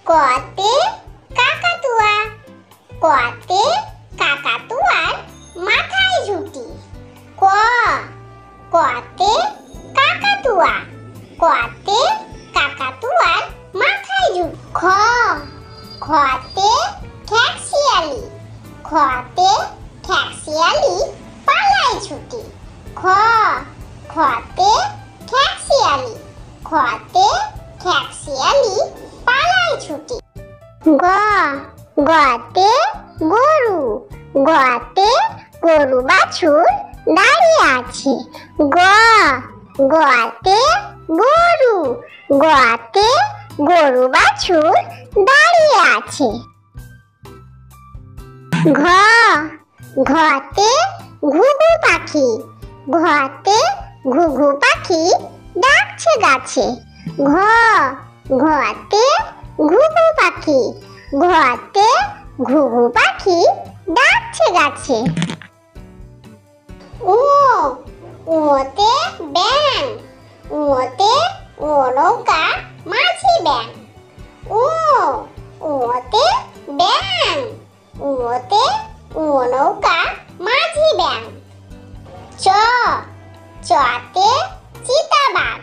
কতে কাকাতুয়া, কতে কাকাতুয়ার মাথায় ঝুঁটি। কতে কাকাতুয়া, কতে কাকাতুয়ার মাথায় ঝুঁটি। খতে খ্যাকশিয়ালি, খতে খ্যাকশিয়ালি পালায় ছুটি। খতে খ্যাকশিয়ালি, খতে খ্যাকশিয়ালি পালায় ছুটি। গতে গরু, গতে গরু বাছুর দাঁড়িয়ে আছে। গতে গরু, গতে গরু বাছুর দাঁড়িয়ে আছে। ঘতে ঘুঘু পাখি, ঘতে ঘুঘু পাখি ডাকছে গাছে। ঘতে ঘুঘু পাখি, ঘতে ঘুঘু পাখি ডাকছে গাছে। ওতে ব্যাঙ, ওতে ও নৌকা মাঝি ব্যাঙ। ওতে ব্যাঙ, ওতে ও নৌকা মাঝি ব্যাঙ। চতে চিতাবাঘ,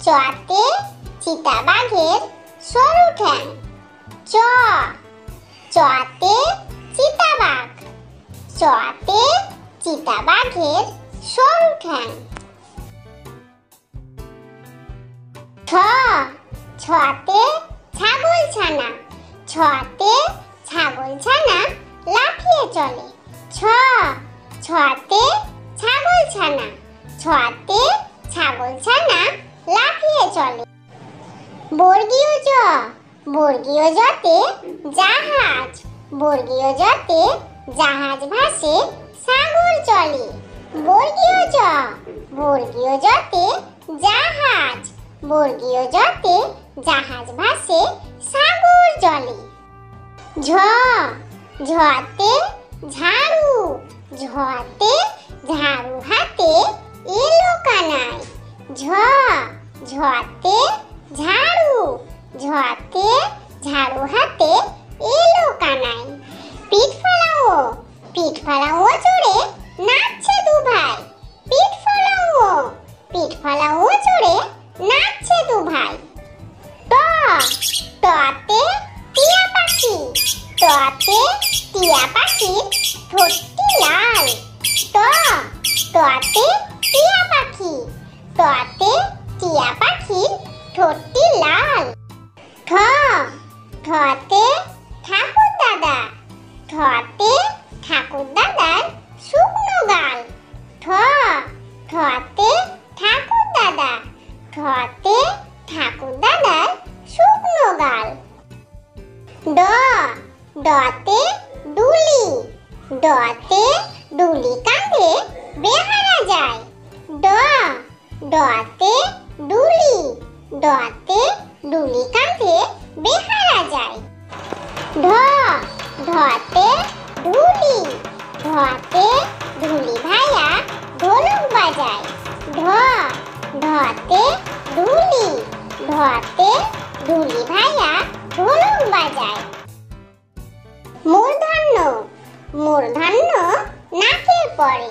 চতে চিতাবাঘের সরু ঠ্যাং। চতে চিতাবাঘ, চতে চিতাবাঘের সরু ঠ্যাং। ছতে ছাগল ছানা, ছতে ছাগল ছানা লাফিয়ে চলে। ছতে ছাগল ছানা, ছতে ছাগল ছানা লাফিয়ে চলে। বর্গীয় জ, বর্গীয় জতে জাহাজ, বর্গীয় জতে জাহাজ ভাসে সাগর চলে। বর্গীয় জ, বর্গীয় জতে জাহাজ, বর্গীয় জতে জাহাজ ভাসে সাগর জলে। ঝতে ঝাড়ু, ঝতে ঝাড়ু হাতে এলো কানাই। ঝতে ঝাড়ু, ঝতে ঝাড়ু হাতে এলো কানাই। পিঠ ফলাও, পিঠ ফলাও চড়ে নাচছে দু ভাই। পিঠ ফলাও, পিঠ ফলাও চড়ে নাচছে দু ভাই। ততে টিয়া পাখি, ততে টিয়া পাখির ঠোঁটটি লাল। ততে টিয়া পাখি, ততে টিয়া পাখির ঠোঁটটি লাল। ঠতে ঠাকুর দাদা, ঠতে ঠাকুর দাদার শুকনো গাল। ঠতে ঠাকুর দাদা, ঠতে ঠাকুর দাদার শুকনো গাল। ডতে ডুলি, ডতে ডুলি কাঁধে বেহারা যায়। ডতে ডুলি, ডতে ডুলি কাঁধে বেহারা যায়। ঢতে ঢুলি, ঢতে ঢুলি ভাইয়া ঢোলক বাজায়। ঢতে ঢুলি, ঢতে ঢুলি ভাইয়া ঢোলক বাজায়। মূর্ধন্য, মূর্ধন্য নাকের পরে,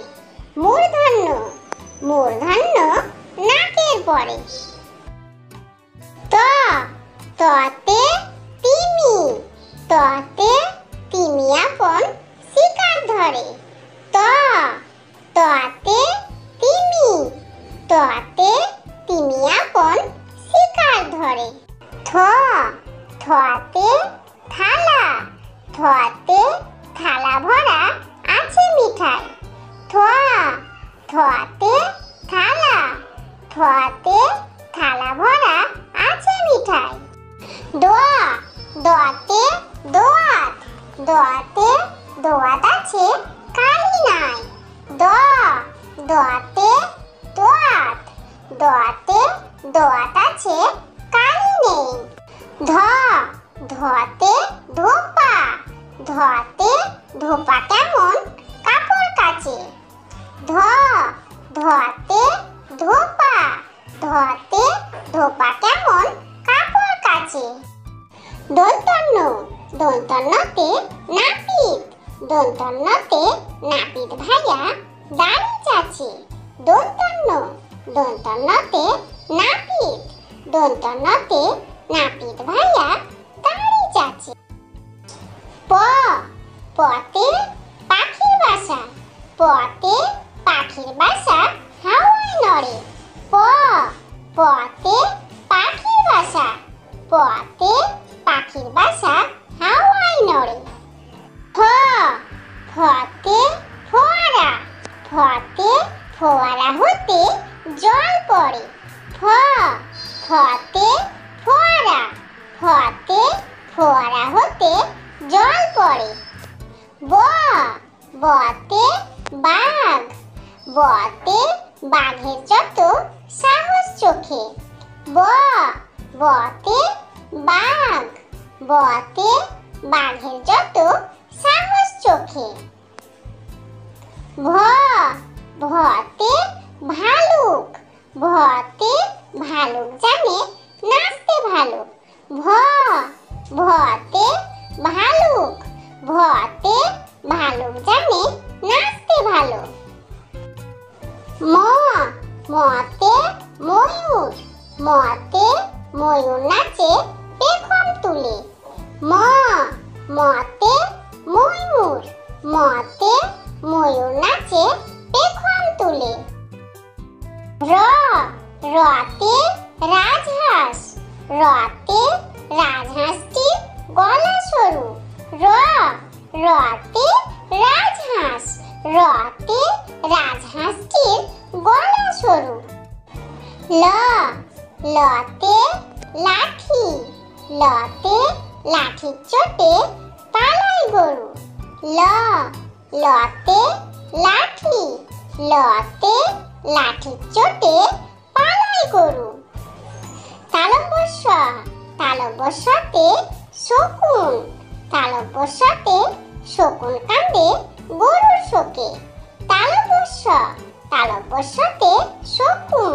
মূর্ধন্য, মূর্ধন্য নাকের পরে। ততে তিমি, ততে তিমি আপন শিকার ধরে। ততে তিমি, ততে তিমি আপন শিকার ধরে। থতে থালা, থতে থালা ভরা আছে মিঠাই। থতে থালা, থতে থালা ভরা আছে মিঠাই। দতে দোয়াত, দতে দোয়াত আছে কালি নাই। দতে দোয়াত, দতে দোয়াত আছে কালি নেই। ধতে ধোপা, ধতে ধোপা কেমন কাপড় কাচে। ধতে ধোপা, ধতে ধোপা কেমন কাপড় কাচে। দন্তন্য দন্তন্যতে নাপিত দন্তন্যতে নাপিত ভাইয়া দাড়ি চাচে দন্তন্য দন্তন্যতে নাপিত দন্তন্যতে নাপিত ভাইয়া দাড়ি চাচে। প পতে পাখির বাসা পতে পাখির বাসা হাওয়ায় নড়ে প পতে পাখির বাসা পতে পাখির বাসা হাওয়ায় নড়ে। ফ ফতে ফোয়ারা ফতে ফোয়ারা হতে জল পড়ে ফ ফতে ফোয়ারা ফতে ফোয়ারা হতে জল পড়ে। ব বতে বাঘ বতে বাঘের যত সাহস চোখে ব বতে বাঘ বতে বাঘের যত সাহস চোখে। ভ ভতে ভালুক ভতে ভালুক জানে নাচতে ভালো ভ ভতে ভালুক ভতে ভালুক জানে নাচতে ভালো। ম মতে ময়ূর মতে ময়ূর নাচে পেখম তুলে ম মতে ময়ূর মতে ময়ূর নাচে পেখম তুলে। র রতে রাজহাঁস রতে রাজহাঁসটির গলা সরু র রতে রাজহাঁস রতে রাজহাঁসটির গলা সরু। ল লতে লাঠি লতে লাঠির চোটে পালায় গরু ল লতে লাঠি লতে লাঠির চোটে পালায় গরু। তালব্য তালব্যতে শকুন তালব্যতে শকুন কান্দে গরুর শোকে তালব্যতে শকুন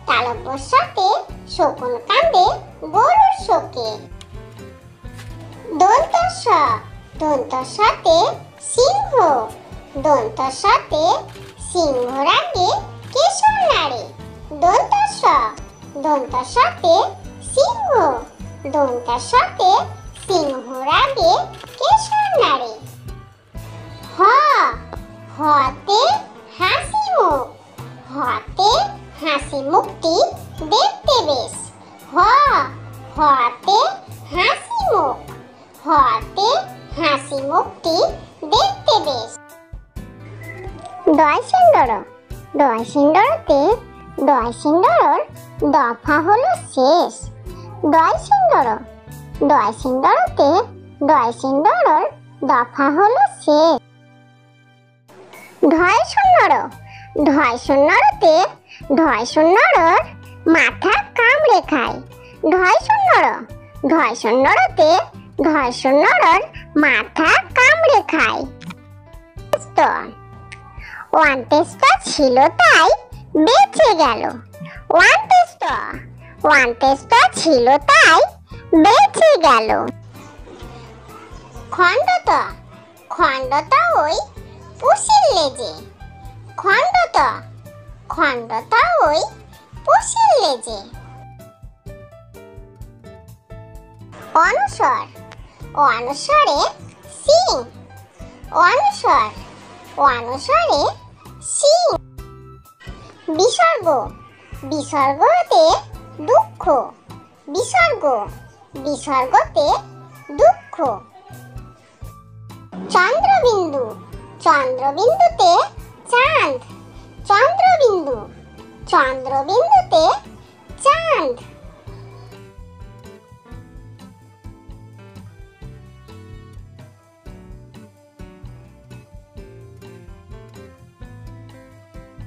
তালব্যতে শকুন কান্দে গরুর শোকে। দন্তস্বতে সিংহ দন্তস্বতে সিংহ রাগে কেশর নাড়ে দন্তস্বতে সিংহ দন্তস্বতে সিংহ রাগে কেশর নাড়ে। হ হতে হাসি মুখ হতে হাসি মুখটি দেখতে বেশ হ হতে হাসি মুখ হতে হাসি মুখটি দেখতে বেশ। দয়সিন্দর দয়সিন্দরতে দয়সিন্দরর দফা হলো শেষ দয়সিন্দর দয়সিন্দরতে দয়সিন্দরর দফা হলো শেষ। ঢয়সুন্দর ঢয়সুন্দরতে ঢয়সুন্দরর মাথা কামড়ে খায় ঢয়সুন্দর ঢয়সুন্দরতে ঢয়সুন্দরর মাথা কামড়ে খায়। ওয়ান্টেজটা ছিল তাই বেঁচে গেল ওয়ান্টেজটা ছিল তাই বেঁচে গেল। খণ্ডতা খণ্ডতা ওই পুষির লেজে খণ্ডতা ওই পুষির লেজে। অনুস্বর অনুস্বরে সিং অনুস্বরে সিং। বিসর্গ বিসর্গতে দুঃখ বিসর্গতে দুঃখ। চন্দ্রবিন্দু চন্দ্রবিন্দুতে চাঁদ চন্দ্রবিন্দুতে চাঁদ।